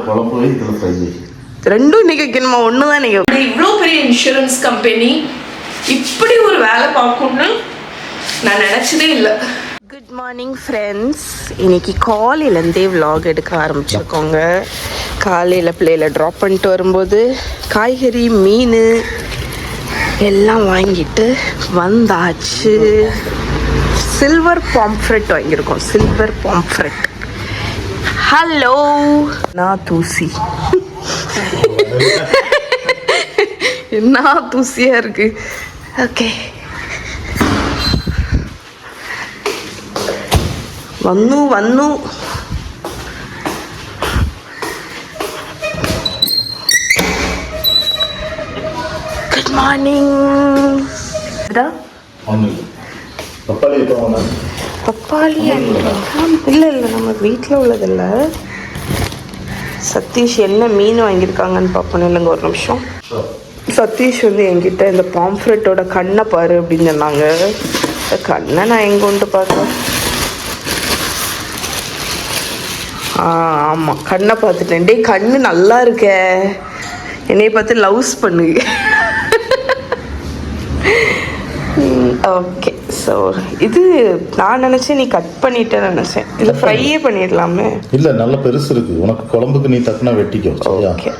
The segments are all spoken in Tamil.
குழம்பு இதில் ஃப்ரை. ரெண்டும் இன்னைக்கு வைக்கணுமா? ஒன்று தான் நீங்கள் இவ்வளோ பெரிய இன்சூரன்ஸ் கம்பெனி இப்படி ஒரு வேலை பார்க்கணும்னு நான் நினச்சதே இல்லை. Good morning friends. இன்னைக்கு காலையிலேருந்தே விலாக் எடுக்க ஆரம்பிச்சிருக்கோங்க. காலையில் பிள்ளையில ட்ராப் பண்ணிட்டு வரும்போது காய்கறி மீன் எல்லாம் வாங்கிட்டு வந்தாச்சு. சில்வர் பாம்ஃப்ரெட் வாங்கியிருக்கோம். Silver pomfret. ஹலோ, நான் தூசி என்ன தூசியா இருக்கு. ஓகே, வന്നു குட் மார்னிங். பப்பாளி இல்லை நம்ம வீட்டில் உள்ளதில்லை. சதீஷ் என்ன மீன் வாங்கியிருக்காங்கன்னு பார்ப்போம். இல்லைங்க, ஒரு நிமிஷம். சதீஷ் வந்து என்கிட்ட இந்த பாம்ஃப்ரெட்டோட கண்ணை பாரு அப்படின்னு சொன்னாங்க. கண்ணை நான் எங்கே கொண்டு பார்க்குறேன். ஆமாம், கண்ணை பார்த்துட்டேன். டே, கண்ணு நல்லா இருக்க, என்னைய பார்த்து லவ்ஸ் பண்ணுங்க. ஓகே, ஸோ இது நான் நினச்சேன் நீ கட் பண்ணிட்டேன்னு நினச்சேன். இல்லை, ஃப்ரையே பண்ணிடலாமே. இல்லை, நல்ல பெருசு இருக்கு. உனக்கு குழம்புக்கு நீ தக்குனா வெட்டிக்கோ. ஓகே,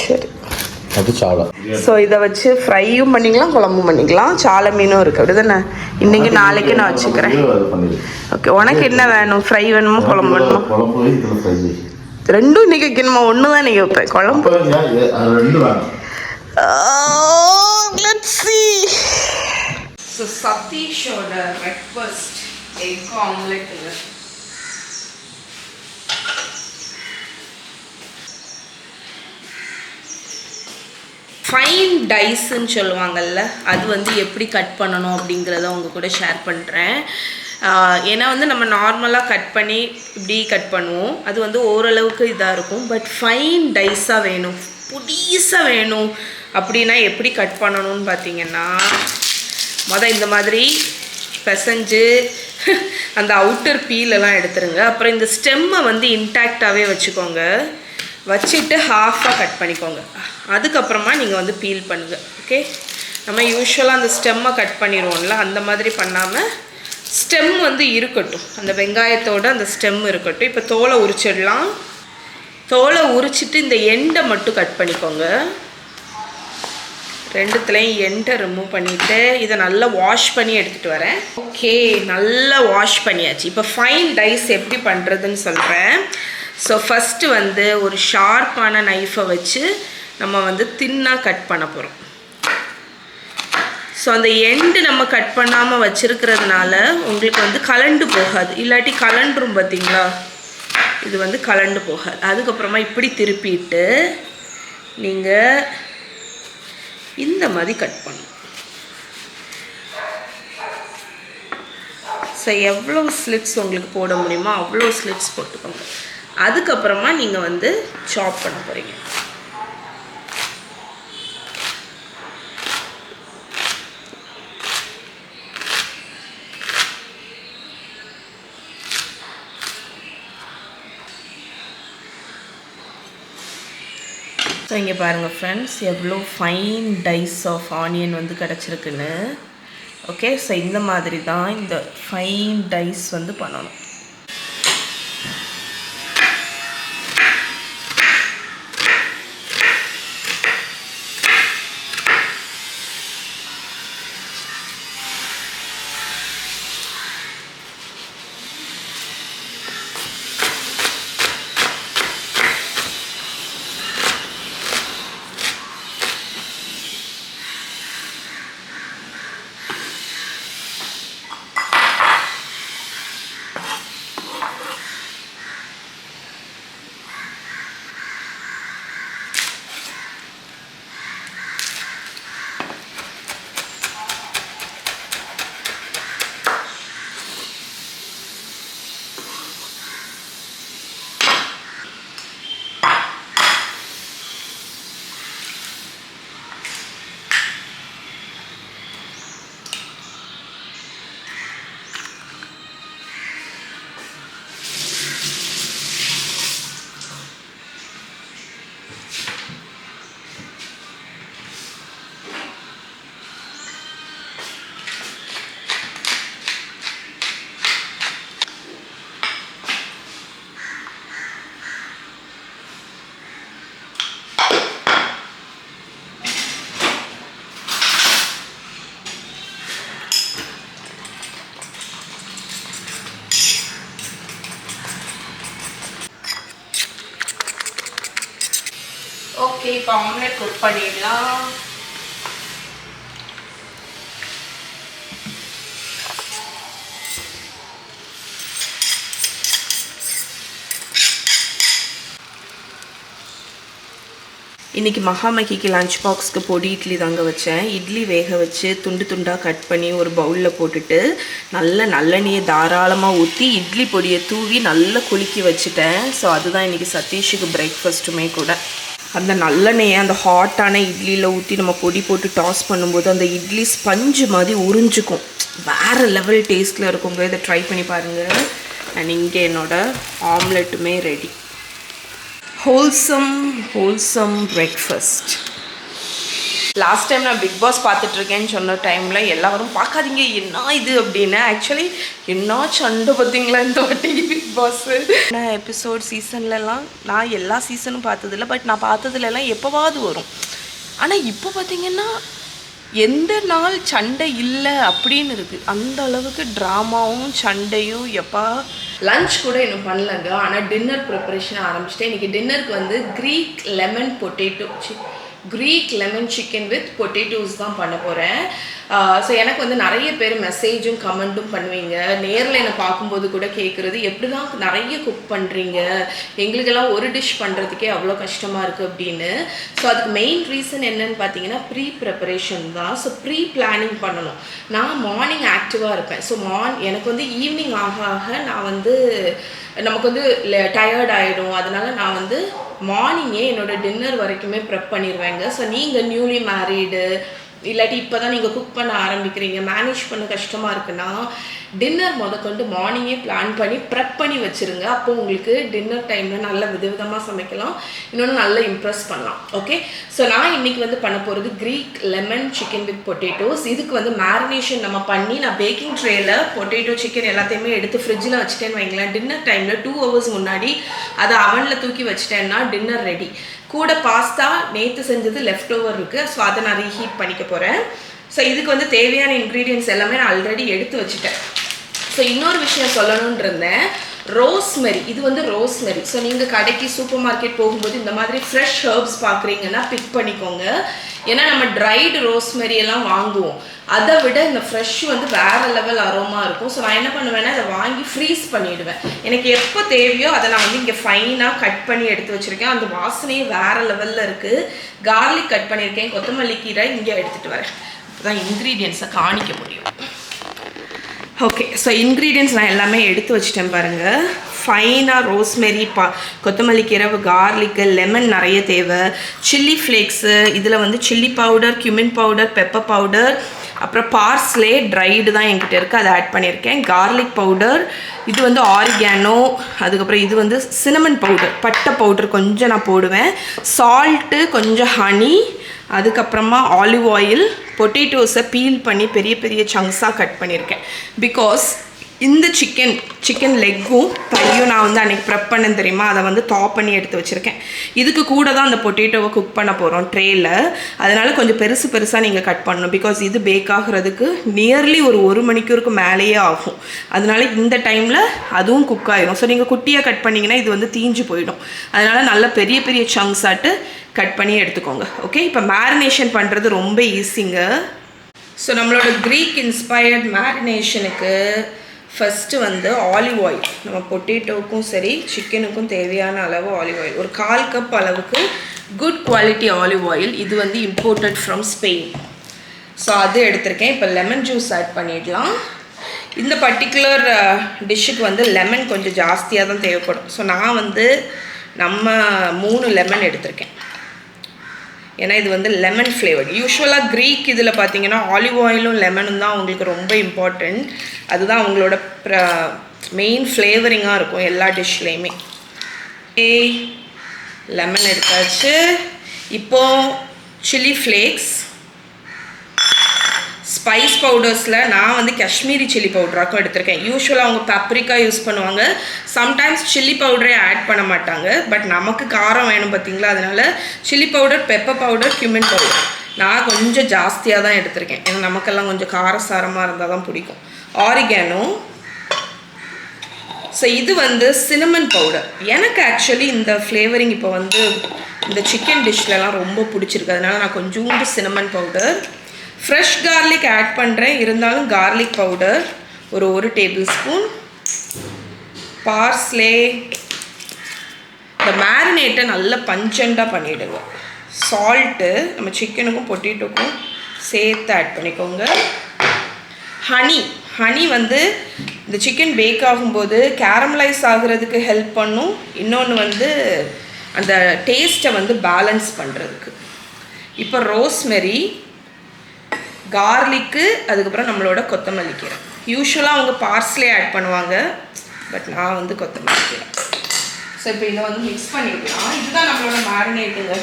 சரி. அது சாலை. ஸோ இதை வச்சு ஃப்ரையும் பண்ணிக்கலாம், குழம்பும் பண்ணிக்கலாம். சாலை மீனும் இருக்குது, அப்படி தானே? இன்னைக்கு நாளைக்கு நான் வச்சுக்கிறேன். ஓகே, உனக்கு என்ன வேணும்? ஃப்ரை வேணுமா, குழம்பு வேணுமா? குழம்பு இதில் ஃப்ரை. ரெண்டும் இன்னைக்கு வைக்கணுமா? ஒன்று தான் நீங்கள் வைப்பேன். குழம்பு ரெண்டு வேணும். Let's see. So சதீஷோட breakfast egg omelette. ஃபைன் டைஸ்ன்னு சொல்லுவாங்கள்ல, அது வந்து எப்படி கட் பண்ணணும் அப்படிங்கிறத உங்க கூட ஷேர் பண்ணுறேன். ஏன்னா வந்து நம்ம நார்மலாக கட் பண்ணி இப்படி கட் பண்ணுவோம், அது வந்து ஓரளவுக்கு இதாக இருக்கும். பட் ஃபைன் டைஸாக வேணும், புடிசாக வேணும் அப்படின்னா எப்படி கட் பண்ணணும்னு பார்த்தீங்கன்னா, இந்த மாதிரி பிசைஞ்சு அந்த அவுட்டர் பீலெல்லாம் எடுத்துருங்க. அப்புறம் இந்த ஸ்டெம்மை வந்து இன்டாக்டாகவே வச்சுக்கோங்க. வச்சுட்டு ஹாஃபாக கட் பண்ணிக்கோங்க. அதுக்கப்புறமா நீங்கள் வந்து பீல் பண்ணுங்கள். ஓகே, நம்ம யூஸ்வலாக அந்த ஸ்டெம்மை கட் பண்ணிடுவோம்ல, அந்த மாதிரி பண்ணாமல் ஸ்டெம் வந்து இருக்கட்டும், அந்த வெங்காயத்தோடு அந்த ஸ்டெம் இருக்கட்டும். இப்போ தோலை உரிச்சிடலாம். தோலை உரிச்சிட்டு இந்த எண்டை மட்டும் கட் பண்ணிக்கோங்க. ரெண்டுத்துலேயும் எண்டை ரிமூவ் பண்ணிவிட்டு இதை நல்லா வாஷ் பண்ணி எடுத்துகிட்டு வரேன். ஓகே, நல்லா வாஷ் பண்ணியாச்சு. இப்போ ஃபைன் டைஸ் எப்படி பண்ணுறதுன்னு சொல்கிறேன். ஸோ ஃபஸ்ட்டு வந்து ஒரு ஷார்ப்பான நைஃபை வச்சு நம்ம வந்து தின்னாக கட் பண்ண போகிறோம். ஸோ அந்த எண்டு நம்ம கட் பண்ணாமல் வச்சுருக்கிறதுனால உங்களுக்கு வந்து கலண்டு போகாது. இல்லாட்டி கலண்டுரும், பார்த்தீங்களா? இது வந்து கலண்டு போகாது. அதுக்கப்புறமா இப்படி திருப்பிட்டு நீங்கள் இந்த மாதிரி கட் பண்ணணும். ஸோ எவ்வளோ ஸ்லிட்ஸ் உங்களுக்கு போட முடியுமோ அவ்வளோ ஸ்லிட்ஸ் போட்டுக்கோங்க. அதுக்கப்புறமா நீங்கள் வந்து சாப் பண்ண போகிறீங்க. ஸோ இங்கே பாருங்கள் ஃப்ரெண்ட்ஸ், எவ்வளோ ஃபைன் டைஸ் ஆஃப் ஆனியன் வந்து கிடச்சிருக்குன்னு. ஓகே, ஸோ இந்த மாதிரி தான் இந்த ஃபைன் டைஸ் வந்து பண்ணணும். ஓகே, இப்போ ஆம்லெட் குக் பண்ணிடலாம். இன்றைக்கி மகாமகிக்கு லஞ்ச் பாக்ஸ்க்கு பொடி இட்லி தாங்க வச்சேன். இட்லி வேக வச்சு துண்டு துண்டாக கட் பண்ணி ஒரு பவுலில் போட்டுட்டு நல்லெண்ணெயை தாராளமாக ஊற்றி இட்லி பொடியை தூவி நல்லா குலுக்கி வச்சுட்டேன். ஸோ அதுதான் இன்றைக்கி சதீஷுக்கு பிரேக்ஃபாஸ்ட்டுமே கூட. அந்த நல்லெண்ணெயை அந்த ஹாட்டான இட்லியில் ஊற்றி நம்ம பொடி போட்டு டாஸ் பண்ணும்போது அந்த இட்லி ஸ்பஞ்சு மாதிரி உறிஞ்சிக்கும். வேறு லெவல் டேஸ்ட்டில் இருக்குங்க. இதை ட்ரை பண்ணி பாருங்கள். அண்ட் இங்கே என்னோடய ஆம்லெட்டுமே ready. Wholesome breakfast. Last time நான் பிக் பாஸ் பார்த்துட்ருக்கேன்னு சொன்ன டைமில் எல்லோரும் பார்க்காதீங்க என்ன இது அப்படின்னு. ஆக்சுவலி என்ன சண்டை பார்த்தீங்களா இந்த வாட்டி பிக் பாஸு. எபிசோட் சீசன்லலாம் நான் எல்லா சீசனும் பார்த்ததில்ல, பட் நான் பார்த்ததுலலாம் எப்போவாவது வரும். ஆனால் இப்போ பார்த்தீங்கன்னா எந்த நாள் சண்டை இல்லை அப்படின்னு இருக்குது. அந்த அளவுக்கு ட்ராமாவும் சண்டையும். எப்போ லஞ்ச் கூட இன்னும் பண்ணலங்க, ஆனால் டின்னர் ப்ரிப்பரேஷன் ஆரம்பிச்சிட்டேன். இன்றைக்கி டின்னருக்கு வந்து Greek lemon chicken with potatoes தான் பண்ண போகிறேன். ஸோ எனக்கு வந்து நிறைய பேர் மெசேஜும் கமெண்ட்டும் பண்ணுவீங்க. நேரில் என்னை பார்க்கும்போது கூட கேட்குறது, எப்படி தான் நிறைய குக் பண்ணுறீங்க, எங்களுக்கெல்லாம் ஒரு டிஷ் பண்ணுறதுக்கே அவ்வளோ கஷ்டமாக இருக்குது அப்படின்னு. ஸோ அதுக்கு மெயின் ரீசன் என்னன்னு பார்த்தீங்கன்னா ப்ரீ ப்ரிப்பரேஷன் தான். ஸோ ப்ரீ பிளானிங் பண்ணணும். நான் மார்னிங் ஆக்டிவாக இருப்பேன். ஸோ எனக்கு வந்து ஈவினிங் ஆக நான் வந்து நமக்கு வந்து டயர்ட் ஆகிடும். அதனால நான் வந்து மார்னிங்கே என்னோடய டின்னர் வரைக்குமே ப்ரெப் பண்ணிடுவேங்க. ஸோ நீங்கள் நியூலி மேரீடு இல்லாட்டி இப்போ தான் நீங்கள் குக் பண்ண ஆரம்பிக்கிறீங்க, மேனேஜ் பண்ண கஷ்டமாக இருக்குன்னா டின்னர் முதற்கொண்டு மார்னிங்கே பிளான் பண்ணி ப்ரெப் பண்ணி வச்சுருங்க. அப்போது உங்களுக்கு டின்னர் டைமில் நல்ல விதவிதமாக சமைக்கலாம், இன்னொன்று நல்லா இம்ப்ரெஸ் பண்ணலாம். ஓகே, ஸோ நான் இன்றைக்கி வந்து பண்ண போகிறது Greek lemon chicken with potatoes. இதுக்கு வந்து மேரினேஷன் நம்ம பண்ணி நான் பேக்கிங் ட்ரேயில் பொட்டேட்டோ சிக்கன் எல்லாத்தையுமே எடுத்து ஃப்ரிட்ஜில் வச்சுட்டேன்னு வைங்களேன். டின்னர் டைமில் 2 hours முன்னாடி அதை அவனில் தூக்கி வச்சுட்டேன்னா டின்னர் ரெடி. கூட பாஸ்தா நேற்று செஞ்சது லெஃப்ட் ஓவர் இருக்குது. ஸோ அதை நான் ரீஹீட் பண்ணிக்க போகிறேன். ஸோ இதுக்கு வந்து தேவையான இன்க்ரீடியன்ட்ஸ் எல்லாமே நான் ஆல்ரெடி எடுத்து வச்சுட்டேன். ஸோ இன்னொரு விஷயம் சொல்லணும்னு இருந்தேன், ரோஸ்மெரி. இது வந்து ரோஸ்மெரி. ஸோ நீங்கள் கடைக்கு சூப்பர் மார்க்கெட் போகும்போது இந்த மாதிரி ஃப்ரெஷ் ஹர்ப்ஸ் பார்க்குறீங்கன்னா பிக் பண்ணிக்கோங்க. ஏன்னா நம்ம ட்ரைடு ரோஸ்மெரி எல்லாம் வாங்குவோம், அதை விட இந்த ஃப்ரெஷ் வந்து வேறு லெவல் அரோமா இருக்கும். ஸோ நான் என்ன பண்ணுவேன்னா இதை வாங்கி ஃப்ரீஸ் பண்ணிவிடுவேன். எனக்கு எப்போ தேவையோ அதை நான் வந்து இங்கே ஃபைனாக கட் பண்ணி எடுத்து வச்சுருக்கேன். அந்த வாசனையே வேறு லெவலில் இருக்குது. கார்லிக் கட் பண்ணியிருக்கேன், கொத்தமல்லி கீரை இங்கே எடுத்துகிட்டு வரேன். அப்போ தான் இன்க்ரீடியன்ஸை காணிக்க முடியும். ஓகே, ஸோ இன்க்ரீடியன்ட்ஸ் நான் எல்லாமே எடுத்து வச்சுட்டேன் பாருங்கள். ஃபைனாக ரோஸ்மெரி, கொத்தமல்லி கீரை, கார்லிக்கு, லெமன் நிறைய தேவை, சில்லி ஃப்ளேக்ஸு, இதில் வந்து chilli powder, cumin powder, pepper powder, அப்புறம் பார்ஸ்லே ட்ரைடு தான் என்கிட்ட இருக்குது, அதை ஆட் பண்ணியிருக்கேன். கார்லிக் பவுடர், இது வந்து ஆரிகானோ, அதுக்கப்புறம் இது வந்து சினமன் பவுடர், பட்டை பவுடர் கொஞ்சம் நான் போடுவேன், சால்ட்டு, கொஞ்சம் ஹனி, அதுக்கப்புறமா ஆலிவ் ஆயில், பொட்டேட்டோஸை பீல் பண்ணி பெரிய பெரிய சங்க்ஸாக கட் பண்ணியிருக்கேன். பிகாஸ் இந்த சிக்கன் லெக்கும் தையும் நான் வந்து அன்றைக்கி ப்ரெப் பண்ணேன் தெரியுமா, அதை வந்து டாப் பண்ணி எடுத்து வச்சுருக்கேன். இதுக்கு கூட தான் அந்த பொட்டேட்டோவை குக் பண்ண போகிறோம் ட்ரேயில். அதனால் கொஞ்சம் பெருசாக நீங்கள் கட் பண்ணணும். பிகாஸ் இது பேக் ஆகிறதுக்கு நியர்லி ஒரு 1 மணிக்கூருக்கு மேலேயே ஆகும். அதனால் இந்த டைமில் அதுவும் குக் ஆகிடும். ஸோ நீங்கள் குட்டியாக கட் பண்ணிங்கன்னா இது வந்து தீஞ்சு போயிடும். அதனால் நல்ல பெரிய பெரிய சங்க்ஸாட்டு கட் பண்ணி எடுத்துக்கோங்க. ஓகே, இப்போ மேரினேஷன் பண்ணுறது ரொம்ப ஈஸிங்க. ஸோ நம்மளோட க்ரீக் இன்ஸ்பயர்ட் மேரினேஷனுக்கு ஃபஸ்ட்டு வந்து ஆலிவ் ஆயில், நம்ம பொட்டேட்டோவுக்கும் சரி சிக்கனுக்கும் தேவையான அளவு ஆலிவ் ஆயில், ஒரு 1/4 கப் அளவுக்கு குட் குவாலிட்டி ஆலிவ் ஆயில். இது வந்து இம்போர்ட்டட் ஃப்ரம் ஸ்பெயின். ஸோ அது எடுத்திருக்கேன். இப்போ லெமன் ஜூஸ் ஆட் பண்ணிடலாம். இந்த பர்டிகுலர் டிஷ்ஷுக்கு வந்து லெமன் கொஞ்சம் ஜாஸ்தியாக தான் தேவைப்படும். ஸோ நான் வந்து நம்ம 3 லெமன் எடுத்திருக்கேன். ஏன்னா இது வந்து லெமன் ஃப்ளேவர்டு. யூஸ்வலாக க்ரீக் இதில் பார்த்தீங்கன்னா ஆலிவ் ஆயிலும் லெமனும் தான் அவங்களுக்கு ரொம்ப இம்பார்ட்டண்ட். அதுதான் அவங்களோட மெயின் ஃப்ளேவரிங்காக இருக்கும் எல்லா டிஷ்லேயுமே. லெமன் எடுத்தாச்சு. இப்போது சில்லி ஃப்ளேக்ஸ், ஸ்பைஸ் பவுடர்ஸில் நான் வந்து காஷ்மீரி சில்லி பவுடராக்கும் எடுத்திருக்கேன். யூஸ்வலாக அவங்க பப்ரிக்கா யூஸ் பண்ணுவாங்க, சம்டைம்ஸ் சில்லி பவுடரே ஆட் பண்ண மாட்டாங்க. பட் நமக்கு காரம் வேணும் பார்த்தீங்களா, அதனால் chilli powder, pepper powder, cumin powder நான் கொஞ்சம் ஜாஸ்தியாக தான் எடுத்திருக்கேன். ஏன்னா நமக்கெல்லாம் கொஞ்சம் காரசாரமாக இருந்தால் தான் பிடிக்கும். ஆரிகானோ. ஸோ இது வந்து சினமன் பவுடர். எனக்கு ஆக்சுவலி இந்த ஃப்ளேவரிங் இப்போ வந்து இந்த சிக்கன் டிஷ்லலாம் ரொம்ப பிடிச்சிருக்கு. அதனால் நான் கொஞ்சோண்டு cinnamon powder, fresh garlic add பண்ணுறேன். இருந்தாலும் கார்லிக் பவுடர் ஒரு டேபிள் ஸ்பூன், பார்ஸ்லே. இந்த மேரினேட்டை நல்லா பஞ்சண்டாக பண்ணிவிடுங்க. சால்ட்டு நம்ம சிக்கனுக்கும் பொட்டேட்டோக்கும் சேர்த்து ஆட் பண்ணிக்கோங்க. ஹனி வந்து இந்த சிக்கன் பேக் ஆகும்போது கேரமலைஸ் ஆகுறதுக்கு ஹெல்ப் பண்ணும். இன்னொன்று வந்து அந்த டேஸ்ட்டை வந்து பேலன்ஸ் பண்ணுறதுக்கு. இப்போ ரோஸ்மெரி, கார்லிக்கு, அதுக்கப்புறம் நம்மளோட கொத்தமல்லி கீரை. யூஸ்வலாக அவங்க பார்ஸ்லே ஆட் பண்ணுவாங்க, பட் நான் வந்து கொத்தமல்லி கீரை. ஸோ இப்போ இதை வந்து மிக்ஸ் பண்ணிக்கலாம். இதுதான் நம்மளோட மேரினேட்டுங்க.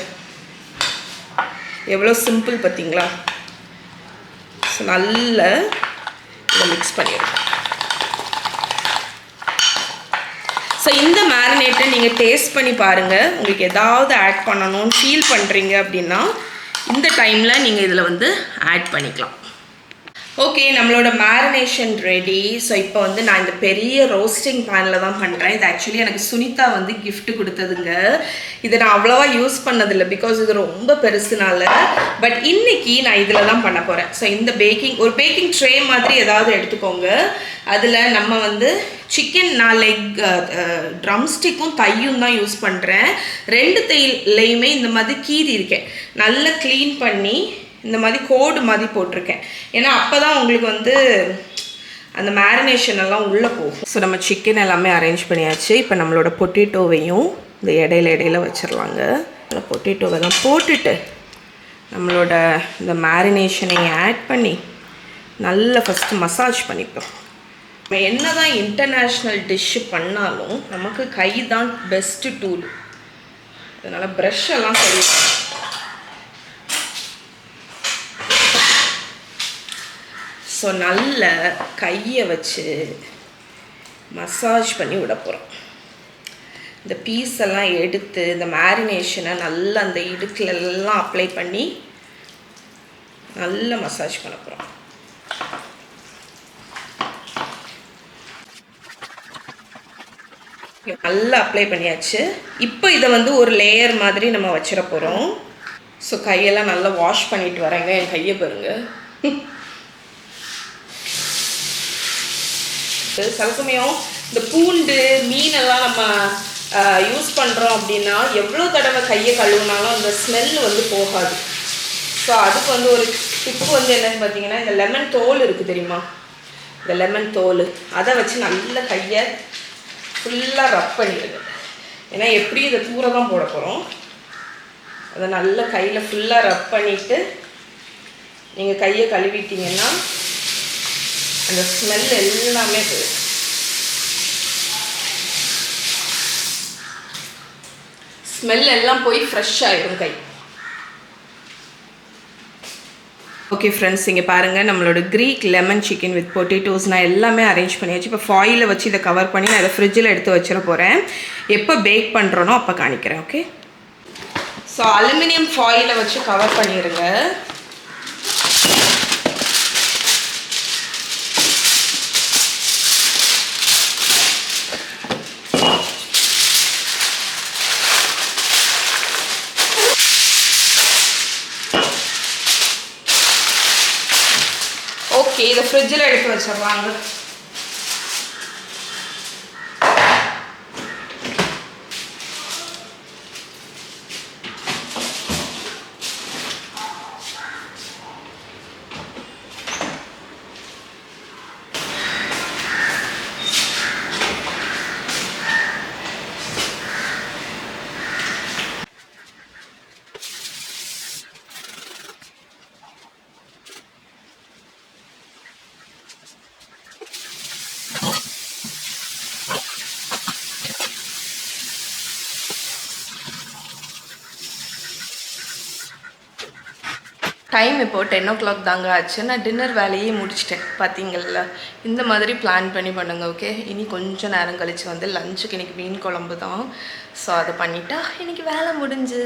எவ்வளோ சிம்பிள் பார்த்தீங்களா? ஸோ நல்லா இதை மிக்ஸ் பண்ணிடுங்க. ஸோ இந்த மேரினேட்டை நீங்கள் டேஸ்ட் பண்ணி பாருங்கள். உங்களுக்கு எதாவது ஆட் பண்ணணும்னு ஃபீல் பண்ணுறீங்க அப்படின்னா இந்த டைமில் நீங்கள் இதில் வந்து ஆட் பண்ணிக்கலாம். ஓகே, நம்மளோட மேரினேஷன் ரெடி. ஸோ இப்போ வந்து நான் இந்த பெரிய ரோஸ்டிங் பேனில் தான் பண்ணுறேன். இது ஆக்சுவலி எனக்கு சுனிதா வந்து கிஃப்ட் கொடுத்ததுங்க. இதை நான் அவ்வளோவா யூஸ் பண்ணதில்லை, பிகாஸ் இது ரொம்ப பெருசுனால. பட் இன்றைக்கி நான் இதில் தான் பண்ண போகிறேன். ஸோ இந்த ஒரு பேக்கிங் ட்ரே மாதிரி ஏதாவது எடுத்துக்கோங்க. அதில் நம்ம வந்து சிக்கன், நான் ட்ரம் ஸ்டிக்கும் தையும் தான் யூஸ் பண்ணுறேன். 2 தையிலையுமே இந்த மாதிரி கீறி இருக்கேன். நல்லா க்ளீன் பண்ணி இந்த மாதிரி கோடு மாதிரி போட்டிருக்கேன். ஏன்னா அப்போ தான் உங்களுக்கு வந்து அந்த மேரினேஷன் எல்லாம் உள்ளே போகும். ஸோ நம்ம சிக்கன் எல்லாமே அரேஞ்ச் பண்ணியாச்சு. இப்போ நம்மளோட பொட்டேட்டோவையும் இந்த இடையில வச்சிடலாங்க. இந்த பொட்டேட்டோவெல்லாம் போட்டுட்டு நம்மளோட இந்த மேரினேஷனை ஆட் பண்ணி நல்லா ஃபஸ்ட்டு மசாஜ் பண்ணிப்போம். நம்ம என்ன தான் இன்டர்நேஷ்னல் டிஷ்ஷு பண்ணாலும் நமக்கு கை தான் பெஸ்ட்டு டூல். அதனால் ப்ரஷ் எல்லாம் சரி. ஸோ நல்ல கையை வச்சு மசாஜ் பண்ணி விட போகிறோம். இந்த பீஸ் எல்லாம் எடுத்து இந்த மேரினேஷனை நல்லா அந்த இடுக்கிலெல்லாம் அப்ளை பண்ணி நல்லா மசாஜ் பண்ண போகிறோம். நல்லா அப்ளை பண்ணியாச்சு. இப்போ இதை வந்து ஒரு லேயர் மாதிரி நம்ம வச்சிட போகிறோம். ஸோ கையெல்லாம் நல்லா வாஷ் பண்ணிட்டு வரேங்க. என் கையை பாருங்கள். சில சமயம் இந்த பூண்டு, மீனெல்லாம் நம்ம யூஸ் பண்ணுறோம் அப்படின்னா எவ்வளோ தடவை கையை கழுவுனாலும் அந்த ஸ்மெல் வந்து போகாது. ஸோ அதுக்கு வந்து ஒரு டிப்பு வந்து என்னன்னு பார்த்தீங்கன்னா, இந்த லெமன் தோல் இருக்குது தெரியுமா? இந்த லெமன் தோல் அதை வச்சு நல்ல கையை ஃபுல்லாக ரப் பண்ணிடுது. ஏன்னா எப்படியும் இதை தூர தான் போட போகிறோம். அதை நல்ல கையில் ஃபுல்லாக ரப் பண்ணிவிட்டு நீங்கள் கையை கழுவிட்டீங்கன்னா அந்த ஸ்மெல் எல்லாமே போயிடும். ஸ்மெல் எல்லாம் போய் ஃப்ரெஷ் ஆகிடும் கை. ஓகே ஃப்ரெண்ட்ஸ், இங்கே பாருங்கள் நம்மளோட Greek lemon chicken with potatoes நான் எல்லாமே அரேஞ்ச் பண்ணியாச்சு. இப்போ ஃபாயிலை வச்சு இதை கவர் பண்ணி நான் இதை ஃப்ரிட்ஜில் எடுத்து வச்சிட போகிறேன். எப்போ பேக் பண்ணுறோனோ அப்போ காணிக்கிறேன். ஓகே, ஸோ அலுமினியம் ஃபாயிலை வச்சு கவர் பண்ணிடுங்க. ஓகே, இதை ஃப்ரிட்ஜில் எடுத்து வச்சிடலாங்க. டைம் இப்போது 10 o'clock தாங்க ஆச்சு. நான் டின்னர் வேலையே முடிச்சிட்டேன் பார்த்தீங்கள்ல. இந்த மாதிரி பிளான் பண்ணி பண்ணுங்க. ஓகே, இனி கொஞ்சம் நேரம் கழித்து வந்து லஞ்சுக்கு இன்றைக்கி மீன் குழம்பு தான். ஸோ அதை பண்ணிட்டா இன்றைக்கி வேலை முடிஞ்சு.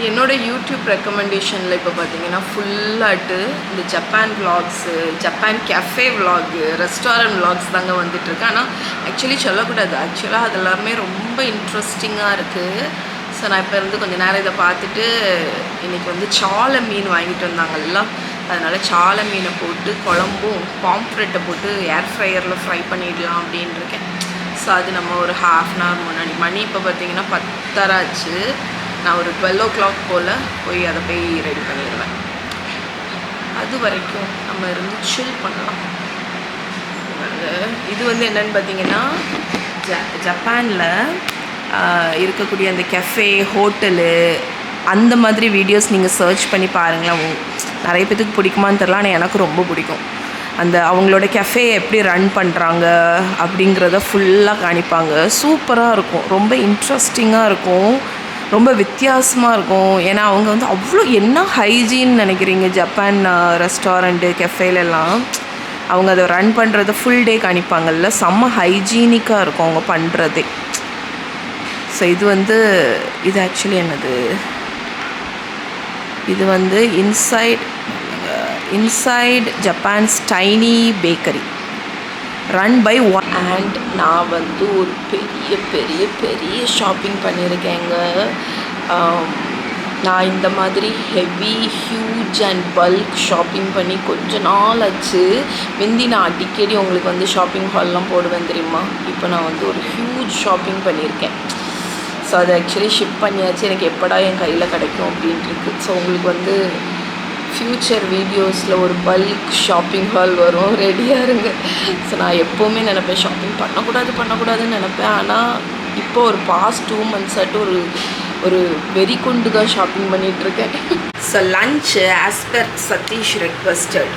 என்னோட யூடியூப் ரெக்கமெண்டேஷனில் இப்போ பார்த்தீங்கன்னா ஃபுல்லாட்டு இந்த Japan vlogs, Japan cafe vlog, restaurant vlogs தாங்க வந்துட்டுருக்கு. ஆனால் ஆக்சுவலி சொல்லக்கூடாது, ஆக்சுவலாக அது எல்லாமே ரொம்ப இன்ட்ரெஸ்டிங்காக இருக்குது. ஸோ நான் இப்போ இருந்து கொஞ்சம் நேரம் இதை பார்த்துட்டு இன்றைக்கி வந்து சாலை மீன் வாங்கிட்டு வந்தாங்கல்ல, அதனால் சாலை மீனை போட்டு குழம்பும் பாம்ப்ரெட்டை போட்டு ஏர் ஃப்ரையரில் ஃப்ரை பண்ணிடலாம் அப்படின்னு இருக்கேன். ஸோ அது நம்ம ஒரு ½ அன் ஹவர் முன்னாடி, மணி இப்போ பார்த்தீங்கன்னா 10:30 ஆச்சு. நான் ஒரு 12 o'clock போல் போய் அதை போய் ரெடி பண்ணிடுவேன். அது வரைக்கும் நம்ம இருந்து சில் பண்ணலாம். இது வந்து என்னென்னு பார்த்தீங்கன்னா ஜப்பானில் இருக்கக்கூடிய அந்த கெஃபே, ஹோட்டலு, அந்த மாதிரி வீடியோஸ் நீங்கள் சர்ச் பண்ணி பாருங்களேன். நிறைய பேத்துக்கு பிடிக்குமான்னு தெரில, ஆனால் எனக்கு ரொம்ப பிடிக்கும். அந்த அவங்களோட கெஃபே எப்படி ரன் பண்ணுறாங்க அப்படிங்கிறத ஃபுல்லாக காணிப்பாங்க. சூப்பராக இருக்கும், ரொம்ப இன்ட்ரெஸ்டிங்காக இருக்கும், ரொம்ப வித்தியாசமாக இருக்கும். ஏன்னா அவங்க வந்து அவ்வளோ என்ன ஹைஜீன் நினைக்கிறீங்க ஜப்பான் ரெஸ்டாரண்ட்டு கெஃபேலெல்லாம் அவங்க அதை ரன் பண்ணுறத ஃபுல் டே காணிப்பாங்கல்ல, செம்ம ஹைஜீனிக்காக இருக்கும் அவங்க பண்ணுறதே. ஸோ இது ஆக்சுவலி என்னது, இது வந்து inside Japan's tiny bakery run by one. And நான் வந்து ஒரு பெரிய பெரிய பெரிய ஷாப்பிங் பண்ணியிருக்கேங்க. நான் இந்த மாதிரி heavy huge and bulk shopping பண்ணி கொஞ்ச நாள் ஆச்சு. முந்தி நான் அடிக்கடி உங்களுக்கு வந்து ஷாப்பிங் ஹால்லாம் போடுவேன் தெரியுமா. இப்போ நான் வந்து ஒரு ஹியூஜ் ஷாப்பிங் பண்ணியிருக்கேன். ஸோ அது ஆக்சுவலி ஷிப் பண்ணியாச்சு. எனக்கு எப்படா என் கையில் கிடைக்கும் அப்படின்ட்டுருக்கு. ஸோ உங்களுக்கு வந்து ஃப்யூச்சர் வீடியோஸில் ஒரு பல்க் ஷாப்பிங் ஹால் வரும், ரெடியாக இருங்க. ஸோ நான் எப்போவுமே நினப்பேன் ஷாப்பிங் பண்ணக்கூடாதுன்னு நினப்பேன். ஆனால் இப்போ ஒரு பாஸ்ட் 2 months ஒரு வெறி கொண்டு தான் ஷாப்பிங் பண்ணிகிட்ருக்கேன். So lunch as per Satish requested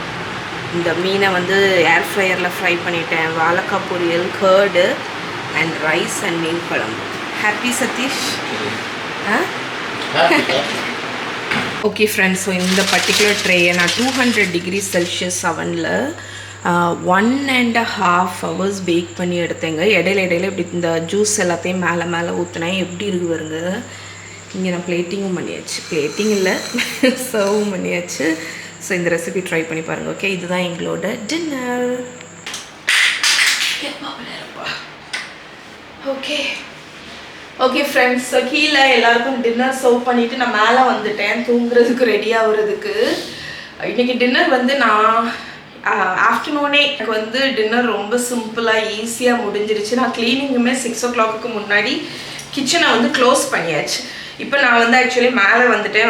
இந்த மீனை வந்து ஏர் ஃப்ரையரில் ஃப்ரை பண்ணிட்டேன். வாழைக்காய் பொரியல், கர்டு அண்ட் ரைஸ் அண்ட் மீன் குழம்பு. Happy Satish? Okay friends, so இந்த பர்டிகுலர் ட்ரேயை நான் 200 degrees Celsius அவனில் 1.5 hours பேக் பண்ணி எடுத்தேங்க. இடையில இப்படி இந்த ஜூஸ் எல்லாத்தையும் மேலே ஊற்றினேன். எப்படி இருக்கு வருங்க. இங்கே நான் பிளேட்டிங்கும் பண்ணியாச்சு, பிளேட்டிங் இல்லை சர்வும் பண்ணியாச்சு. ஸோ இந்த ரெசிபி ட்ரை பண்ணி பாருங்கள். ஓகே, இதுதான் எங்களோட டின்னர். ஓகே ஃப்ரெண்ட்ஸ், ஸோ கீழே எல்லாருக்கும் டின்னர் சர்வ் பண்ணிவிட்டு நான் மேலே வந்துட்டேன் தூங்குறதுக்கு ரெடி ஆகுறதுக்கு. இன்றைக்கி டின்னர் வந்து நான் ஆஃப்டர்நூனே எனக்கு வந்து டின்னர் ரொம்ப சிம்பிளாக ஈஸியாக முடிஞ்சிருச்சு. நான் க்ளீனிங்குமே 6 o'clock முன்னாடி கிச்சனை வந்து க்ளோஸ் பண்ணியாச்சு. இப்போ நான் வந்து ஆக்சுவலி மேலே வந்துட்டு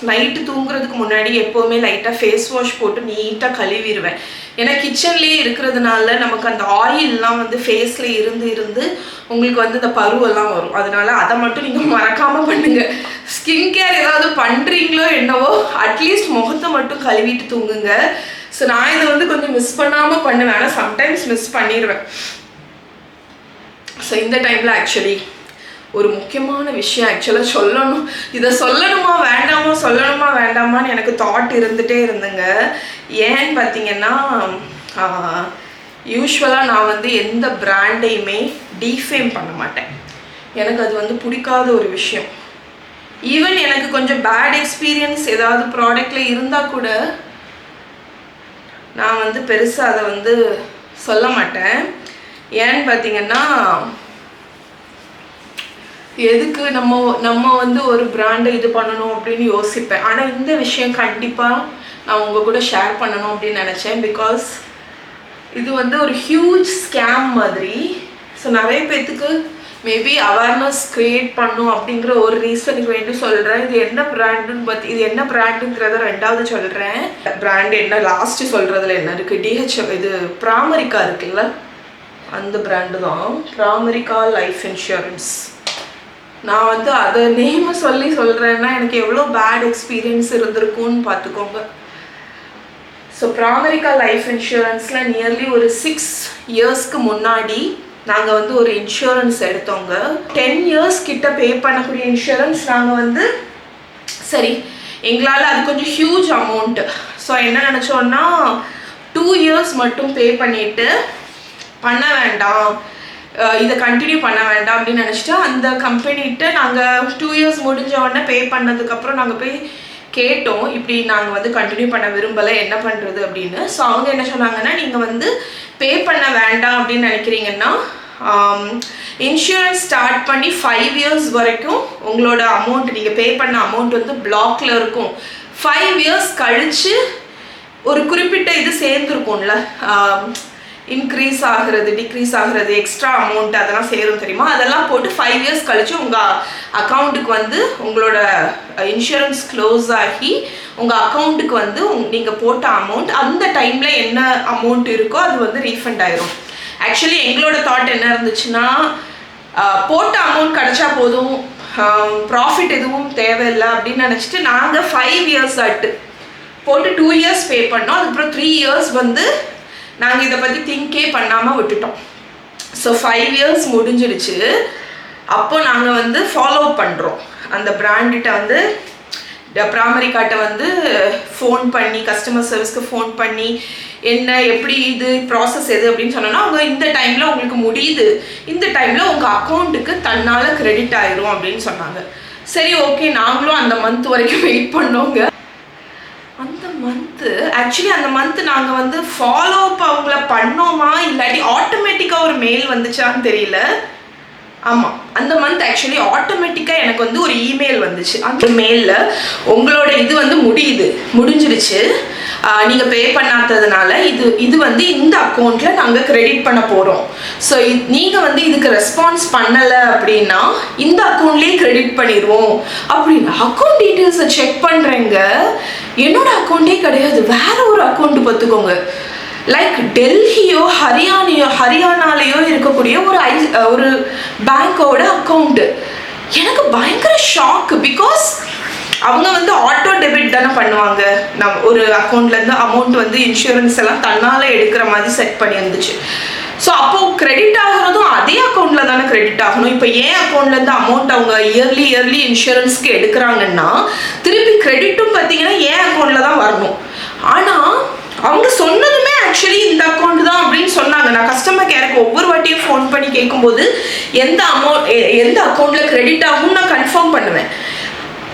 நைட்டு தூங்குறதுக்கு முன்னாடி எப்போவுமே லைட்டாக ஃபேஸ் வாஷ் போட்டு நீட்டாக கழுவிடுவேன். ஏன்னா கிச்சன்லேயே இருக்கிறதுனால நமக்கு அந்த ஆயிலெலாம் வந்து ஃபேஸில் இருந்து உங்களுக்கு வந்து இந்த பருவெல்லாம் வரும். அதனால அதை மட்டும் நீங்கள் மறக்காமல் பண்ணுங்கள். ஸ்கின் கேர் ஏதாவது பண்ணுறீங்களோ என்னவோ, அட்லீஸ்ட் முகத்தை மட்டும் கழுவிட்டு தூங்குங்க. ஸோ நான் இதை வந்து கொஞ்சம் மிஸ் பண்ணாமல் பண்ணுவேன், ஆனால் சம்டைம்ஸ் மிஸ் பண்ணிடுவேன். ஸோ இந்த டைமில் ஆக்சுவலி ஒரு முக்கியமான விஷயம் ஆக்சுவலாக சொல்லணும். இதை சொல்லணுமா வேண்டாமான்னு எனக்கு தாட் இருந்துகிட்டே இருந்துங்க. ஏன்னு பார்த்தீங்கன்னா யூஸ்வலாக நான் வந்து எந்த பிராண்டையுமே டீஃபேம் பண்ண மாட்டேன். எனக்கு அது வந்து பிடிக்காத ஒரு விஷயம். ஈவன் எனக்கு கொஞ்சம் பேட் எக்ஸ்பீரியன்ஸ் ஏதாவது ப்ராடக்டில் இருந்தால் கூட நான் வந்து பெருசாக அதை வந்து சொல்ல மாட்டேன். ஏன்னு பார்த்தீங்கன்னா எதுக்கு நம்ம வந்து ஒரு பிராண்டை இது பண்ணணும் அப்படின்னு யோசிப்பேன். ஆனால் இந்த விஷயம் கண்டிப்பாக நான் உங்கள் கூட ஷேர் பண்ணணும் அப்படின்னு நினச்சேன். பிகாஸ் இது வந்து ஒரு ஹியூஜ் ஸ்கேம் மாதிரி. ஸோ நிறைய பேர்த்துக்கு மேபி அவேர்னஸ் க்ரியேட் பண்ணும் அப்படிங்கிற ஒரு ரீசனுக்கு வேண்டி சொல்கிறேன். இது என்ன பிராண்டுங்கிறத ரெண்டாவது சொல்கிறேன். பிராண்டு என்ன லாஸ்ட்டு சொல்கிறதுல என்ன இருக்குது, DHF இது பிராமரிக்கா இருக்குல்ல, அந்த பிராண்டு தான் பிராமரிக்கா லைஃப் இன்சூரன்ஸ். நான் வந்து அதை நேமை சொல்கிறேன்னா எனக்கு எவ்வளோ பேட் எக்ஸ்பீரியன்ஸ் இருந்திருக்கும்னு பார்த்துக்கோங்க. ஸோ பிராமரிக்கா லைஃப் இன்சூரன்ஸில் நியர்லி ஒரு 6 yearsக்கு முன்னாடி நாங்கள் வந்து ஒரு இன்சூரன்ஸ் எடுத்தோங்க. 10 years கிட்ட பே பண்ணக்கூடிய இன்சூரன்ஸ் நாங்கள் வந்து சரி எங்களால் அது கொஞ்சம் ஹியூஜ் அமௌண்ட்டு. ஸோ என்ன நினச்சோன்னா 2 years மட்டும் பே பண்ணிவிட்டு பண்ண வேண்டாம், இதை கண்டினியூ பண்ண வேண்டாம் அப்படின்னு நினச்சிட்டு அந்த கம்பெனிகிட்ட நாங்கள் 2 இயர்ஸ் முடிஞ்ச உடனே பே பண்ணதுக்கப்புறம் நாங்கள் போய் கேட்டோம், இப்படி நாங்கள் வந்து கண்டினியூ பண்ண விரும்பலை, என்ன பண்ணுறது அப்படின்னு. ஸோ அவங்க என்ன சொன்னாங்கன்னா, நீங்கள் வந்து பே பண்ண வேண்டாம் அப்படின்னு நினைக்கிறீங்கன்னா இன்சூரன்ஸ் ஸ்டார்ட் பண்ணி 5 இயர்ஸ் வரைக்கும் உங்களோட அமௌண்ட், நீங்கள் பே பண்ண அமௌண்ட் வந்து பிளாக்ல இருக்கும். 5 இயர்ஸ் கழித்து ஒரு குறிப்பிட்ட இது சேர்ந்துருக்கும்ல, இன்க்ரீஸ் ஆகிறது, டிக்ரீஸ் ஆகிறது, எக்ஸ்ட்ரா அமௌண்ட் அதெல்லாம் சேரும் தெரியுமா, அதெல்லாம் போட்டு 5 இயர்ஸ் கழித்து உங்கள் அக்கௌண்ட்டுக்கு வந்து உங்களோட இன்சூரன்ஸ் க்ளோஸ் ஆகி உங்கள் அக்கௌண்ட்டுக்கு வந்து நீங்கள் போட்ட அமௌண்ட் அந்த டைமில் என்ன அமௌண்ட் இருக்கோ அது வந்து ரீஃபண்ட் ஆயிரும். ஆக்சுவலி எங்களோட தாட் என்ன இருந்துச்சுன்னா, போட்ட அமௌண்ட் கிடச்சா போதும், ப்ராஃபிட் எதுவும் தேவையில்லை அப்படின்னு நினச்சிட்டு நாங்கள் 5 இயர்ஸ் ஆட்டு போட்டு 2 இயர்ஸ் பே பண்ணோம். அதுக்கப்புறம் 3 இயர்ஸ் வந்து நாங்கள் இதை பற்றி திங்கே பண்ணாமல் விட்டுட்டோம். ஸோ 5 இயர்ஸ் முடிஞ்சிடுச்சு. அப்போ நாங்கள் வந்து ஃபாலோ பண்ணுறோம், அந்த பிராண்டிட்ட வந்து பிராமரிக்காட்ட வந்து ஃபோன் பண்ணி, கஸ்டமர் சர்வீஸ்க்கு ஃபோன் பண்ணி என்ன எப்படி இது ப்ராசஸ் எது அப்படின்னு சொன்னோன்னா, அவங்க இந்த டைமில் உங்களுக்கு முடியுது, இந்த டைமில் உங்கள் அக்கௌண்ட்டுக்கு தன்னால் கிரெடிட் ஆயிரும் அப்படின்னு சொன்னாங்க. சரி ஓகே, நாங்களும் அந்த மந்த் வரைக்கும் வெயிட் பண்ணோங்க. அந்த மந்த்து ஆக்சுவலி அந்த மந்த்து நாங்கள் வந்து ஃபாலோ அப் அவங்கள பண்ணோமா இல்லாட்டி ஆட்டோமேட்டிக்காக ஒரு மெயில் வந்துச்சான்னு தெரியல. ஆமாம், அந்த மந்த் ஆக்சுவலி ஆட்டோமேட்டிக்காக எனக்கு வந்து ஒரு இமெயில் வந்துச்சு. அந்த மெயிலில் உங்களோட இது வந்து முடிஞ்சிருச்சு, நீங்கள் பே பண்ணாததுனால இது வந்து இந்த அக்கௌண்ட்டில் நாங்கள் கிரெடிட் பண்ண போகிறோம். ஸோ நீங்கள் வந்து இதுக்கு ரெஸ்பான்ஸ் பண்ணலை அப்படின்னா இந்த அக்கௌண்ட்லேயே கிரெடிட் பண்ணிடுவோம் அப்படின்னு. அக்கௌண்ட் டீட்டெயில்ஸை செக் பண்ணுறேங்க, என்னோட அக்கௌண்ட்டே கிடையாது, வேற ஒரு அக்கௌண்ட் பார்த்துக்கோங்க. லைக் டெல்லியோ ஹரியானாலேயோ இருக்கக்கூடிய ஒரு பேங்கோட அக்கௌண்ட்டு. எனக்கு பயங்கர ஷாக்கு. பிகாஸ் அவங்க வந்து ஆட்டோ டெபிட் தானே பண்ணுவாங்க, நம்ம ஒரு அக்கௌண்ட்லேருந்து அமௌண்ட் வந்து இன்சூரன்ஸ் எல்லாம் தன்னால் எடுக்கிற மாதிரி செட் பண்ணி இருந்துச்சு. ஸோ அப்போது கிரெடிட் ஆகிறதும் அதே அக்கௌண்ட்டில் தானே கிரெடிட் ஆகணும். இப்போ ஏன் அக்கௌண்ட்லேருந்து அமௌண்ட் அவங்க இயர்லி இன்சூரன்ஸ்க்கு எடுக்கிறாங்கன்னா திருப்பி கிரெடிட்டும் பார்த்தீங்கன்னா ஏன் அக்கௌண்ட்டில் தான் வரணும். ஆனால் அவங்க சொன்னதுமே ஆக்சுவலி இந்த அக்கௌண்ட் தான் அப்படின்னு சொன்னாங்க. நான் கஸ்டமர் கேருக்கு ஒவ்வொரு வாட்டியும் ஃபோன் பண்ணி கேட்கும்போது எந்த அக்கௌண்ட்டில் கிரெடிட் ஆகும்னு நான் கன்ஃபார்ம் பண்ணுவேன்.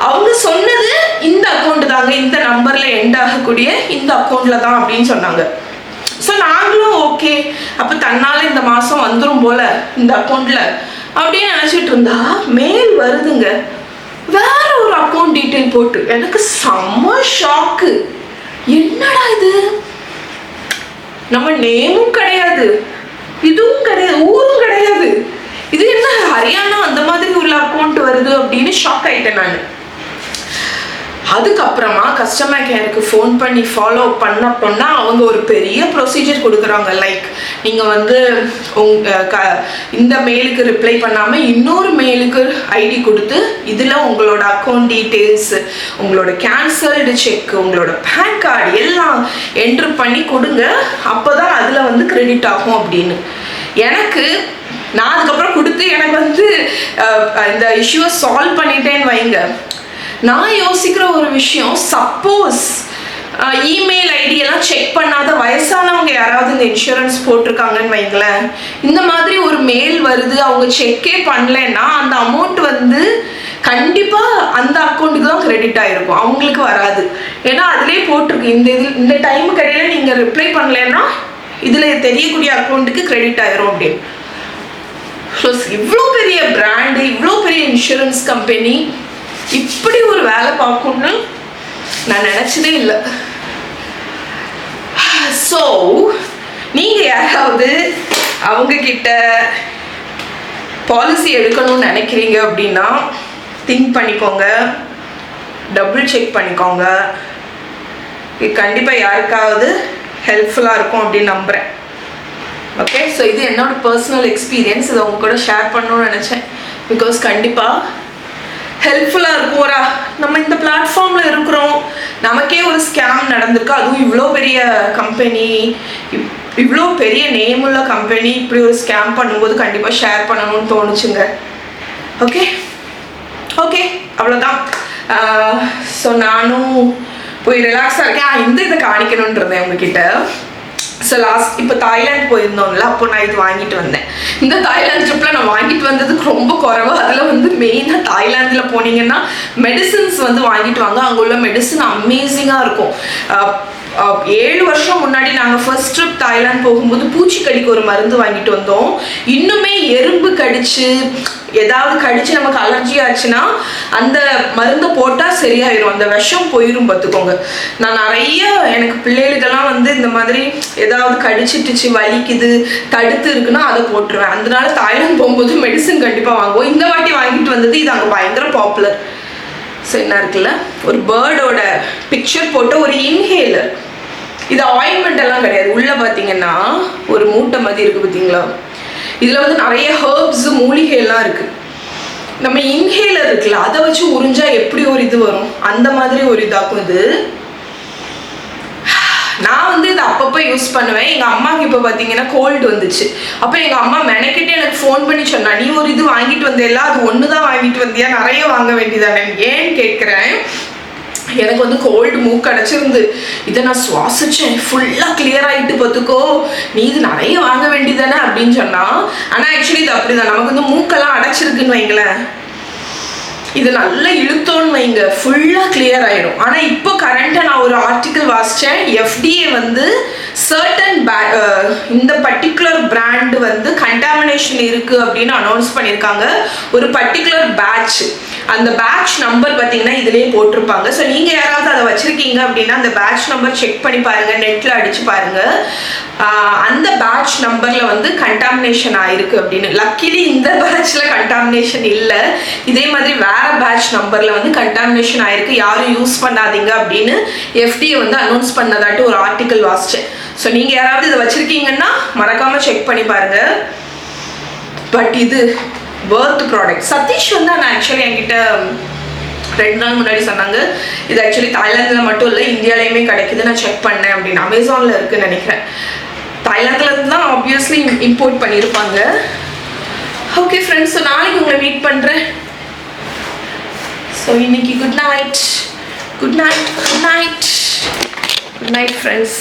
அவங்க சொன்னது இந்த அக்கௌண்ட் தாங்க, இந்த நம்பரில் எண்ட் ஆகக்கூடிய இந்த அக்கௌண்ட்டில் தான் அப்படின்னு சொன்னாங்க. ஸோ நாங்களும் ஓகே, அப்போ தன்னால் இந்த மாதம் வந்துடும் போல் இந்த அக்கௌண்ட்டில் அப்படின்னு நினச்சிட்டு இருந்தா மெயில் வருதுங்க, வேற ஒரு அக்கௌண்ட் டீட்டெயில் போட்டு. எனக்கு செம்ம ஷாக்கு. என்னடா இது, நம்ம நேமும் கிடையாது, இதுவும் கிடையாது, ஊரும் கிடையாது, இது என்ன ஹரியானா அந்த மாதிரி உள்ள அக்கௌண்ட் வருது அப்படின்னு ஷாக் ஆயிட்டேன் நான். அதுக்கப்புறமா கஸ்டமர் கேருக்கு ஃபோன் பண்ணி ஃபாலோ பண்ண அவங்க ஒரு பெரிய ப்ரொசீஜர் கொடுக்குறாங்க. லைக் நீங்கள் வந்து இந்த மெயிலுக்கு ரிப்ளை பண்ணாமல் இன்னொரு மெயிலுக்கு ஐடி கொடுத்து இதில் உங்களோட அக்கௌண்ட் டீட்டெயில்ஸ், உங்களோட கேன்சல்டு செக், உங்களோட பேன் கார்டு எல்லாம் என்ட்ரு பண்ணி கொடுங்க, அப்போ தான் அதில் வந்து கிரெடிட் ஆகும் அப்படின்னு. நான் அதுக்கப்புறம் கொடுத்து எனக்கு வந்து இந்த இஷ்யூவை சால்வ் பண்ணிட்டேன்னு வைங்க. நான் யோசிக்கிற ஒரு விஷயம், சப்போஸ் இமெயில் ஐடியெல்லாம் செக் பண்ணாத வயசானவங்க யாராவது இந்த இன்சூரன்ஸ் போட்டிருக்காங்கன்னு வைங்களேன், இந்த மாதிரி ஒரு மெயில் வருது, அவங்க செக்கே பண்ணலைன்னா அந்த அமௌண்ட் வந்து கண்டிப்பாக அந்த அக்கௌண்ட்டுக்கு தான் கிரெடிட் ஆகிருக்கும், அவங்களுக்கு வராது. ஏன்னா அதிலே போட்டிருக்கு இந்த டைமுக்கு இடையில நீங்கள் ரிப்ளை பண்ணலைன்னா இதில் தெரியக்கூடிய அக்கௌண்ட்டுக்கு கிரெடிட் ஆயிரும் அப்படின்னு. ஸோ இவ்வளோ பெரிய பிராண்டு, இவ்வளோ பெரிய இன்சூரன்ஸ் கம்பெனி இப்படி ஒரு வேலை பார்க்கணும்னு நான் நினச்சதே இல்லை. ஸோ நீங்கள் யாராவது அவங்கக்கிட்ட பாலிசி எடுக்கணும்னு நினைக்கிறீங்க அப்படின்னா திங்க் பண்ணிக்கோங்க, டபுள் செக் பண்ணிக்கோங்க. இது கண்டிப்பாக யாருக்காவது ஹெல்ப்ஃபுல்லாக இருக்கும் அப்படின்னு நம்புகிறேன். ஓகே, ஸோ இது என்னோட பர்சனல் எக்ஸ்பீரியன்ஸ், இதை உங்க கூட ஷேர் பண்ணணும்னு நினச்சேன். பிகாஸ் கண்டிப்பாக ஹெல்ப்ஃபுல்லாக இருக்கும்ரா. நம்ம இந்த பிளாட்ஃபார்மில் இருக்கிறோம், நமக்கே ஒரு ஸ்கேம் நடந்திருக்கு, அதுவும் இவ்வளோ பெரிய கம்பெனி, இவ்வளோ பெரிய நேம் உள்ள கம்பெனி இப்படி ஒரு ஸ்கேம் பண்ணும்போது கண்டிப்பாக ஷேர் பண்ணணும்னு தோணுச்சுங்க. ஓகே அவ்வளோதான். ஸோ நானும் போய் ரிலாக்ஸாக இருக்கேன். இதை காணிக்கணுன்றதேன் உங்ககிட்ட. ஸோ இப்போ தாய்லாந்து போயிருந்தோம்ல, அப்போ நான் இது வாங்கிட்டு வந்தேன். இந்த தாய்லாந்து ட்ரிப்பில் நான் வாங்கிட்டு வந்ததுக்கு ரொம்ப குறைவு. அதில் வந்து மெயினாக தாய்லாந்தில் போனீங்கன்னா மெடிசின்ஸ் வந்து வாங்கிட்டு வாங்க. அங்கே உள்ள மெடிசன் அமேசிங்காக இருக்கும். 7 வருஷம் முன்னாடி நாங்கள் ஃபர்ஸ்ட் ட்ரிப் தாய்லாந்து போகும்போது பூச்சிக்கடிக்கு ஒரு மருந்து வாங்கிட்டு வந்தோம். இன்னுமே எறும்பு கடிச்சு ஏதாவது கடிச்சு நமக்கு அலர்ஜி ஆச்சுன்னா அந்த மருந்தை போட்டால் சரியாயிடும், அந்த விஷம் போயிடும் பார்த்துக்கோங்க. நான் நிறைய எனக்கு பிள்ளைகளுக்கெல்லாம் வந்து இந்த மாதிரி ஏதாவது கடிச்சிட்டுச்சு வலிக்குது தடுத்து இருக்குன்னா அதை போட்டுருவேன். அதனால தாய்லாந்து போகும்போது மெடிசன் கண்டிப்பாக வாங்குவோம். இந்த வாட்டி வாங்கிட்டு வந்தது இது அங்கே பயங்கர பாப்புலர். ஸோ என்ன இருக்குல்ல, ஒரு பேர்டோட பிக்சர் போட்டு ஒரு இன்ஹேலர். இது ஆயின்மெண்ட் எல்லாம் கிடையாது. உள்ளே பார்த்தீங்கன்னா ஒரு மூட்டை மாதிரி இருக்குது பார்த்தீங்களா, இதில் வந்து நிறைய ஹர்ப்ஸ் மூலிகைலாம் இருக்குது. நம்ம இன்ஹேலர் இருக்குல்ல அதை வச்சு உறிஞ்சா எப்படி ஒரு இது வரும் அந்த மாதிரி ஒரு இதாக்கும் இது. நான் வந்து இதை அப்பப்போ யூஸ் பண்ணுவேன். எங்கள் அம்மாவுக்கு இப்போ பார்த்தீங்கன்னா கோல்டு வந்துச்சு. அப்போ எங்கள் அம்மா மெனக்கிட்டே எனக்கு ஃபோன் பண்ணி சொன்னா, நீ ஒரு இது வாங்கிட்டு வந்தேல்ல, அது ஒன்று தான் வாங்கிட்டு வந்தியா, நிறைய வாங்க வேண்டியதானே ஏன்னு கேட்குறேன். எனக்கு வந்து கோல்டு மூக்கு அடைச்சிருந்து இதை நான் சுவாசிச்சேன், ஃபுல்லாக கிளியர் ஆகிட்டு பார்த்துக்கோ, நீ இது நிறைய வாங்க வேண்டியதானே அப்படின்னு சொன்னா. ஆனால் ஆக்சுவலி இது அப்படிதான், நமக்கு வந்து மூக்கெல்லாம் அடைச்சிருக்குன்னு வைங்களேன், இது நல்லா இழுத்தோன்னு வைங்க ஃபுல்லாக கிளியர் ஆகிடும். ஆனால் இப்போ கரண்ட்டாக நான் ஒரு ஆர்டிக்கிள் வாசித்தேன், FDA வந்து சர்டன் இந்த பர்டிகுலர் பிராண்டு வந்து கண்டாமினேஷன் இருக்குது அப்படின்னு அனௌன்ஸ் பண்ணியிருக்காங்க. ஒரு பர்டிகுலர் பேட்ச், அந்த பேட்ச் நம்பர் பார்த்தீங்கன்னா இதுலேயே போட்டிருப்பாங்க. ஸோ நீங்கள் யாராவது அதை வச்சுருக்கீங்க அப்படின்னா அந்த பேட்ச் நம்பர் செக் பண்ணி பாருங்கள், நெட்டில் அடித்து பாருங்கள். அந்த பேட்ச் நம்பரில் வந்து கண்டாமினேஷன் ஆயிருக்கு அப்படின்னு. லக்கிலி இந்த பேட்சில் கண்டாமினேஷன் இல்லை, இதே மாதிரி வேறு பேட்ச் நம்பரில் வந்து கண்டாமினேஷன் ஆயிருக்கு, யாரும் யூஸ் பண்ணாதீங்க அப்படின்னு FDA வந்து அனௌன்ஸ் பண்ணதாட்டு ஒரு ஆர்டிக்கல் வாசித்தேன். ஸோ நீங்கள் யாராவது இதை வச்சுருக்கீங்கன்னா மறக்காமல் செக் பண்ணி பாருங்கள். பட் இது வர்த் ப்ராடக்ட். சதீஷ் வந்து நான் ஆக்சுவலி என்கிட்ட 2 நாள் முன்னாடி சொன்னாங்க, இது ஆக்சுவலி தாய்லாந்தில் மட்டும் இல்லை இந்தியாலையுமே கிடைக்குது, நான் செக் பண்ணேன் அப்படின்னு. அமேசானில் இருக்குதுன்னு நினைக்கிறேன். தாய்லாந்துலேருந்து தான் ஆப்வியஸ்லி இம்போர்ட் பண்ணியிருப்பாங்க. ஓகே ஃப்ரெண்ட்ஸ், ஸோ நாளைக்கு உங்களை மீட் பண்ணுறேன். ஸோ இன்னைக்கு good night, good night, good night, good night friends.